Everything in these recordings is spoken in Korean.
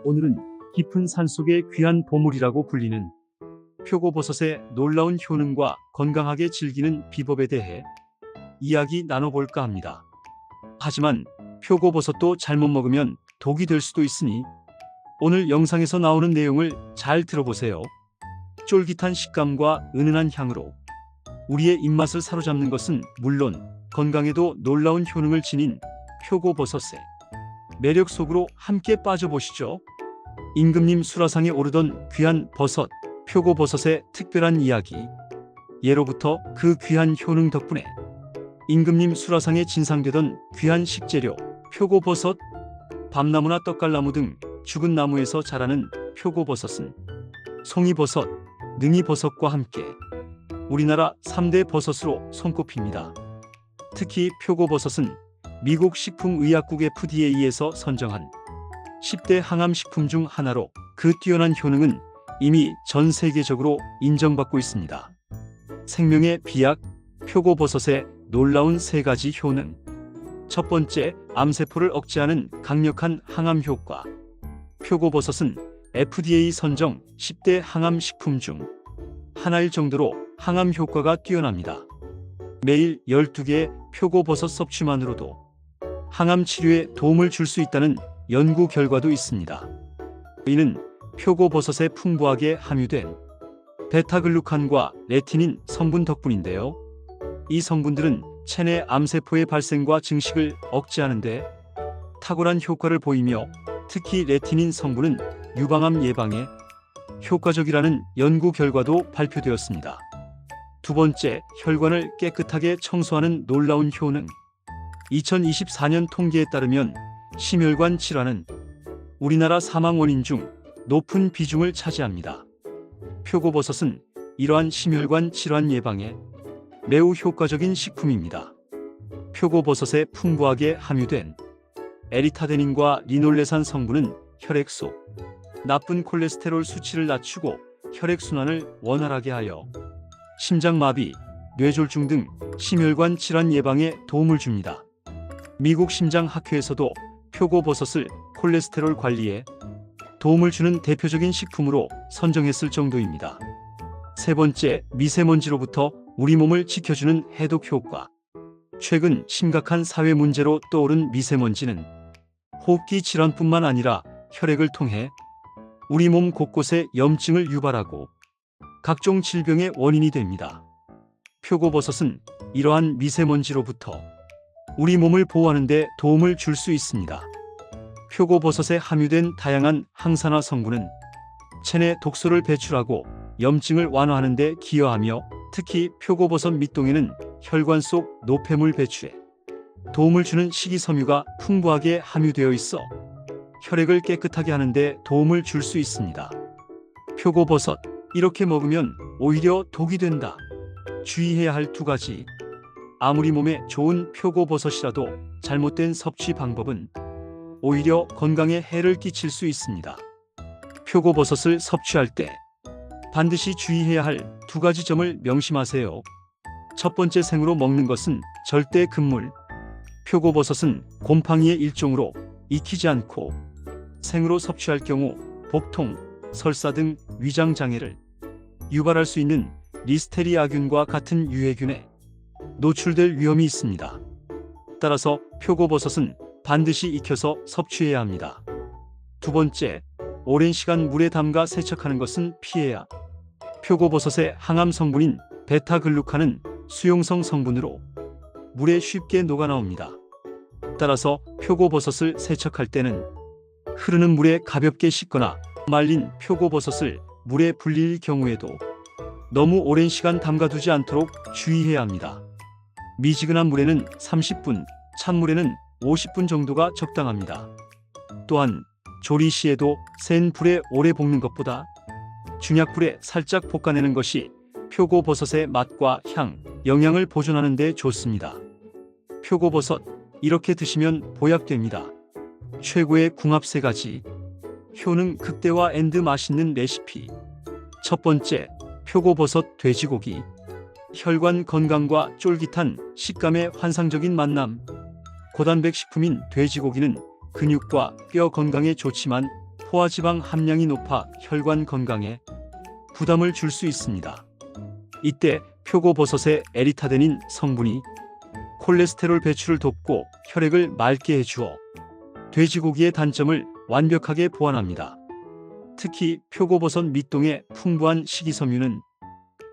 오늘은 깊은 산속의 귀한 보물이라고 불리는 표고버섯의 놀라운 효능과 건강하게 즐기는 비법에 대해 이야기 나눠볼까 합니다. 하지만 표고버섯도 잘못 먹으면 독이 될 수도 있으니 오늘 영상에서 나오는 내용을 잘 들어보세요. 쫄깃한 식감과 은은한 향으로 우리의 입맛을 사로잡는 것은 물론 건강에도 놀라운 효능을 지닌 표고버섯의 매력 속으로 함께 빠져보시죠. 임금님 수라상에 오르던 귀한 버섯, 표고버섯의 특별한 이야기. 예로부터 그 귀한 효능 덕분에 임금님 수라상에 진상되던 귀한 식재료, 표고버섯. 밤나무나 떡갈나무 등 죽은 나무에서 자라는 표고버섯은 송이버섯, 능이버섯과 함께 우리나라 3대 버섯으로 손꼽힙니다. 특히 표고버섯은 미국 식품의약국 FDA에서 선정한 10대 항암식품 중 하나로 그 뛰어난 효능은 이미 전 세계적으로 인정받고 있습니다. 생명의 비약, 표고버섯의 놀라운 3가지 효능. 첫 번째, 암세포를 억제하는 강력한 항암 효과. 표고버섯은 FDA 선정 10대 항암식품 중 하나일 정도로 항암 효과가 뛰어납니다. 매일 12개의 표고버섯 섭취만으로도 항암 치료에 도움을 줄 수 있다는 연구 결과도 있습니다. 이는 표고버섯에 풍부하게 함유된 베타글루칸과 레티닌 성분 덕분인데요. 이 성분들은 체내 암세포의 발생과 증식을 억제하는 데 탁월한 효과를 보이며 특히 레티닌 성분은 유방암 예방에 효과적이라는 연구 결과도 발표되었습니다. 두 번째, 혈관을 깨끗하게 청소하는 놀라운 효능. 2024년 통계에 따르면 심혈관 질환은 우리나라 사망 원인 중 높은 비중을 차지합니다. 표고버섯은 이러한 심혈관 질환 예방에 매우 효과적인 식품입니다. 표고버섯에 풍부하게 함유된 에리타데닌과 리놀레산 성분은 혈액 속 나쁜 콜레스테롤 수치를 낮추고 혈액순환을 원활하게 하여 심장마비, 뇌졸중 등 심혈관 질환 예방에 도움을 줍니다. 미국 심장학회에서도 표고버섯을 콜레스테롤 관리에 도움을 주는 대표적인 식품으로 선정했을 정도입니다. 세 번째, 미세먼지로부터 우리 몸을 지켜주는 해독 효과. 최근 심각한 사회 문제로 떠오른 미세먼지는 호흡기 질환뿐만 아니라 혈액을 통해 우리 몸 곳곳에 염증을 유발하고 각종 질병의 원인이 됩니다. 표고버섯은 이러한 미세먼지로부터 우리 몸을 보호하는 데 도움을 줄 수 있습니다. 표고버섯에 함유된 다양한 항산화 성분은 체내 독소를 배출하고 염증을 완화하는 데 기여하며 특히 표고버섯 밑동에는 혈관 속 노폐물 배출에 도움을 주는 식이섬유가 풍부하게 함유되어 있어 혈액을 깨끗하게 하는 데 도움을 줄 수 있습니다. 표고버섯, 이렇게 먹으면 오히려 독이 된다. 주의해야 할 2가지. 아무리 몸에 좋은 표고버섯이라도 잘못된 섭취 방법은 오히려 건강에 해를 끼칠 수 있습니다. 표고버섯을 섭취할 때 반드시 주의해야 할 2가지 점을 명심하세요. 첫 번째, 생으로 먹는 것은 절대 금물. 표고버섯은 곰팡이의 일종으로 익히지 않고 생으로 섭취할 경우 복통, 설사 등 위장 장애를 유발할 수 있는 리스테리아균과 같은 유해균에 노출될 위험이 있습니다. 따라서 표고버섯은 반드시 익혀서 섭취해야 합니다. 두 번째, 오랜 시간 물에 담가 세척하는 것은 피해야. 표고버섯의 항암 성분인 베타글루칸은 수용성 성분으로 물에 쉽게 녹아나옵니다. 따라서 표고버섯을 세척할 때는 흐르는 물에 가볍게 씻거나 말린 표고버섯을 물에 불릴 경우에도 너무 오랜 시간 담가두지 않도록 주의해야 합니다. 미지근한 물에는 30분, 찬물에는 50분 정도가 적당합니다. 또한 조리 시에도 센 불에 오래 볶는 것보다 중약불에 살짝 볶아내는 것이 표고버섯의 맛과 향, 영양을 보존하는 데 좋습니다. 표고버섯, 이렇게 드시면 보약됩니다. 최고의 궁합 3가지. 효능 극대화 앤드 맛있는 레시피. 첫 번째, 표고버섯 돼지고기. 혈관 건강과 쫄깃한 식감의 환상적인 만남. 고단백 식품인 돼지고기는 근육과 뼈 건강에 좋지만 포화지방 함량이 높아 혈관 건강에 부담을 줄 수 있습니다. 이때 표고버섯의 에리타데닌 성분이 콜레스테롤 배출을 돕고 혈액을 맑게 해주어 돼지고기의 단점을 완벽하게 보완합니다. 특히 표고버섯 밑동의 풍부한 식이섬유는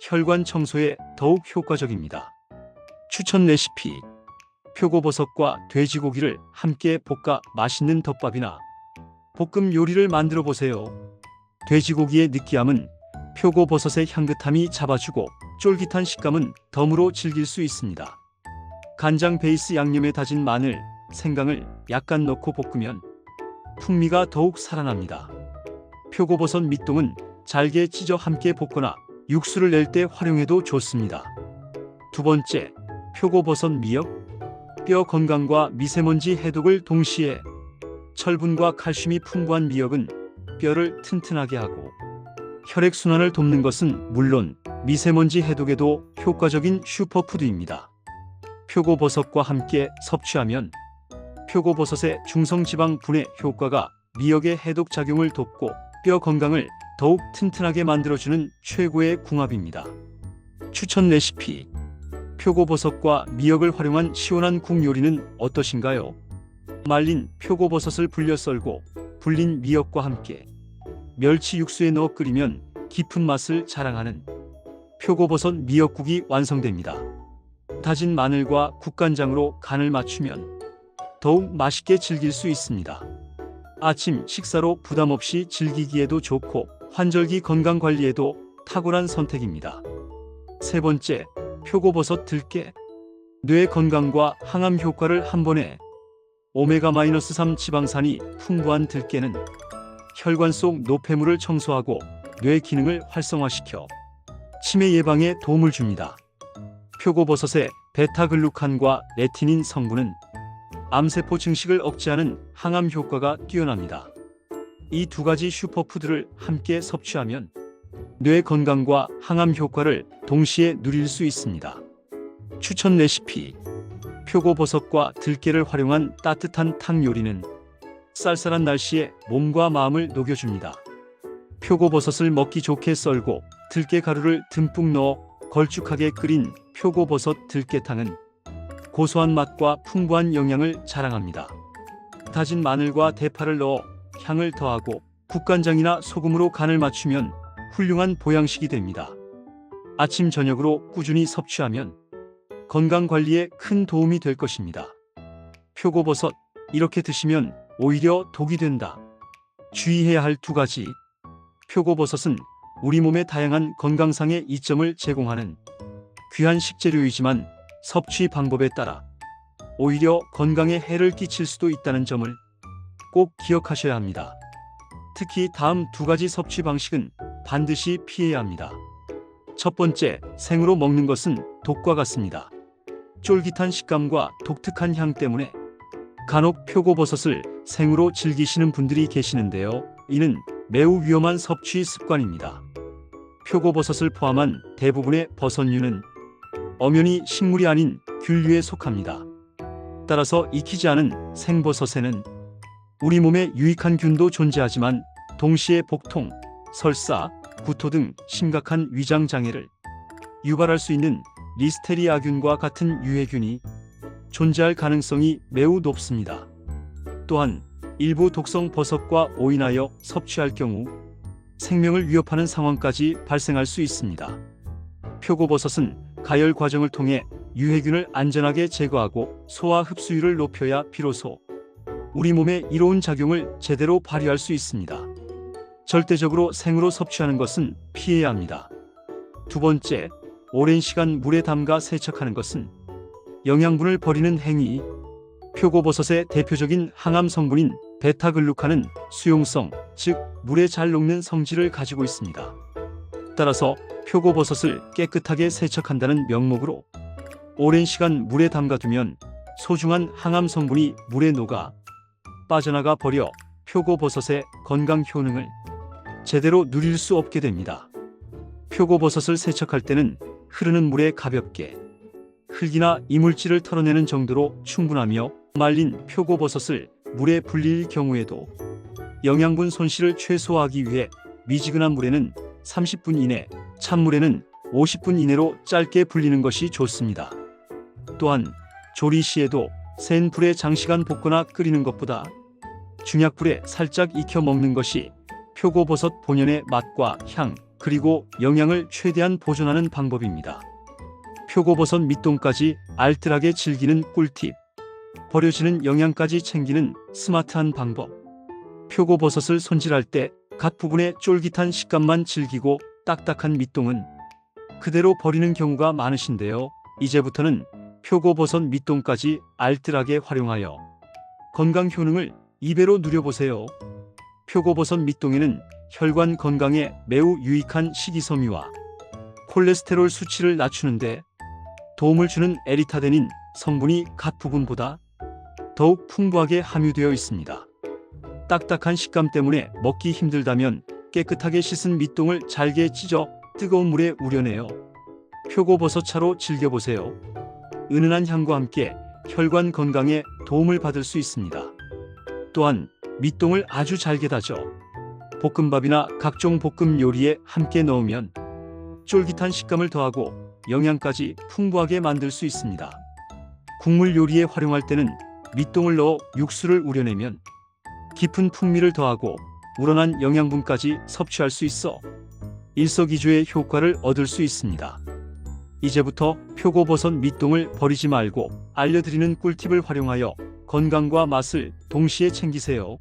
혈관 청소에 더욱 효과적입니다. 추천 레시피: 표고버섯과 돼지고기를 함께 볶아 맛있는 덮밥이나 볶음 요리를 만들어 보세요. 돼지고기의 느끼함은 표고버섯의 향긋함이 잡아주고 쫄깃한 식감은 덤으로 즐길 수 있습니다. 간장 베이스 양념에 다진 마늘, 생강을 약간 넣고 볶으면 풍미가 더욱 살아납니다. 표고버섯 밑동은 잘게 찢어 함께 볶거나 육수를 낼 때 활용해도 좋습니다. 두 번째, 표고버섯 미역. 뼈 건강과 미세먼지 해독을 동시에 철분과 칼슘이 풍부한 미역은 뼈를 튼튼하게 하고 혈액순환을 돕는 것은 물론 미세먼지 해독에도 효과적인 슈퍼푸드입니다. 표고버섯과 함께 섭취하면 표고버섯의 중성지방 분해 효과가 미역의 해독 작용을 돕고 뼈 건강을 더욱 튼튼하게 만들어주는 최고의 궁합입니다. 추천 레시피: 표고버섯과 미역을 활용한 시원한 국 요리는 어떠신가요? 말린 표고버섯을 불려 썰고 불린 미역과 함께 멸치 육수에 넣어 끓이면 깊은 맛을 자랑하는 표고버섯 미역국이 완성됩니다. 다진 마늘과 국간장으로 간을 맞추면 더욱 맛있게 즐길 수 있습니다. 아침 식사로 부담 없이 즐기기에도 좋고 환절기 건강 관리에도 탁월한 선택입니다. 세 번째, 표고버섯 들깨. 뇌 건강과 항암 효과를 한 번에. 오메가-3 지방산이 풍부한 들깨는 혈관 속 노폐물을 청소하고 뇌 기능을 활성화시켜 치매 예방에 도움을 줍니다. 표고버섯의 베타글루칸과 레티닌 성분은 암세포 증식을 억제하는 항암 효과가 뛰어납니다. 이 두 가지 슈퍼푸드를 함께 섭취하면 뇌 건강과 항암 효과를 동시에 누릴 수 있습니다. 추천 레시피: 표고버섯과 들깨를 활용한 따뜻한 탕 요리는 쌀쌀한 날씨에 몸과 마음을 녹여줍니다. 표고버섯을 먹기 좋게 썰고 들깨 가루를 듬뿍 넣어 걸쭉하게 끓인 표고버섯 들깨탕은 고소한 맛과 풍부한 영양을 자랑합니다. 다진 마늘과 대파를 넣어 향을 더하고 국간장이나 소금으로 간을 맞추면 훌륭한 보양식이 됩니다. 아침 저녁으로 꾸준히 섭취하면 건강관리에 큰 도움이 될 것입니다. 표고버섯, 이렇게 드시면 오히려 독이 된다. 주의해야 할 두 가지. 표고버섯은 우리 몸의 다양한 건강상의 이점을 제공하는 귀한 식재료이지만 섭취 방법에 따라 오히려 건강에 해를 끼칠 수도 있다는 점을 꼭 기억하셔야 합니다. 특히 다음 두 가지 섭취 방식은 반드시 피해야 합니다. 첫 번째, 생으로 먹는 것은 독과 같습니다. 쫄깃한 식감과 독특한 향 때문에 간혹 표고버섯을 생으로 즐기시는 분들이 계시는데요. 이는 매우 위험한 섭취 습관입니다. 표고버섯을 포함한 대부분의 버섯류는 엄연히 식물이 아닌 균류에 속합니다. 따라서 익히지 않은 생버섯에는 우리 몸에 유익한 균도 존재하지만 동시에 복통, 설사, 구토 등 심각한 위장 장애를 유발할 수 있는 리스테리아균과 같은 유해균이 존재할 가능성이 매우 높습니다. 또한 일부 독성 버섯과 오인하여 섭취할 경우 생명을 위협하는 상황까지 발생할 수 있습니다. 표고버섯은 가열 과정을 통해 유해균을 안전하게 제거하고 소화 흡수율을 높여야 비로소 우리 몸에 이로운 작용을 제대로 발휘할 수 있습니다. 절대적으로 생으로 섭취하는 것은 피해야 합니다. 두 번째, 오랜 시간 물에 담가 세척하는 것은 영양분을 버리는 행위. 표고버섯의 대표적인 항암 성분인 베타글루칸은 수용성, 즉 물에 잘 녹는 성질을 가지고 있습니다. 따라서 표고버섯을 깨끗하게 세척한다는 명목으로 오랜 시간 물에 담가두면 소중한 항암 성분이 물에 녹아 빠져나가 버려 표고버섯의 건강 효능을 제대로 누릴 수 없게 됩니다. 표고버섯을 세척할 때는 흐르는 물에 가볍게 흙이나 이물질을 털어내는 정도로 충분하며 말린 표고버섯을 물에 불릴 경우에도 영양분 손실을 최소화하기 위해 미지근한 물에는 30분 이내, 찬물에는 50분 이내로 짧게 불리는 것이 좋습니다. 또한 조리 시에도 센 불에 장시간 볶거나 끓이는 것보다 중약불에 살짝 익혀 먹는 것이 표고버섯 본연의 맛과 향, 그리고 영양을 최대한 보존하는 방법입니다. 표고버섯 밑동까지 알뜰하게 즐기는 꿀팁. 버려지는 영양까지 챙기는 스마트한 방법. 표고버섯을 손질할 때 각 부분의 쫄깃한 식감만 즐기고 딱딱한 밑동은 그대로 버리는 경우가 많으신데요. 이제부터는 표고버섯 밑동까지 알뜰하게 활용하여 건강 효능을 2배로 누려보세요. 표고버섯 밑동에는 혈관 건강에 매우 유익한 식이섬유와 콜레스테롤 수치를 낮추는데 도움을 주는 에리타데닌 성분이 각 부분보다 더욱 풍부하게 함유되어 있습니다. 딱딱한 식감 때문에 먹기 힘들다면 깨끗하게 씻은 밑동을 잘게 찢어 뜨거운 물에 우려내어 표고버섯차로 즐겨보세요. 은은한 향과 함께 혈관 건강에 도움을 받을 수 있습니다. 또한 밑동을 아주 잘게 다져 볶음밥이나 각종 볶음 요리에 함께 넣으면 쫄깃한 식감을 더하고 영양까지 풍부하게 만들 수 있습니다. 국물 요리에 활용할 때는 밑동을 넣어 육수를 우려내면 깊은 풍미를 더하고 우러난 영양분까지 섭취할 수 있어 일석이조의 효과를 얻을 수 있습니다. 이제부터 표고버섯 밑동을 버리지 말고 알려드리는 꿀팁을 활용하여 건강과 맛을 동시에 챙기세요.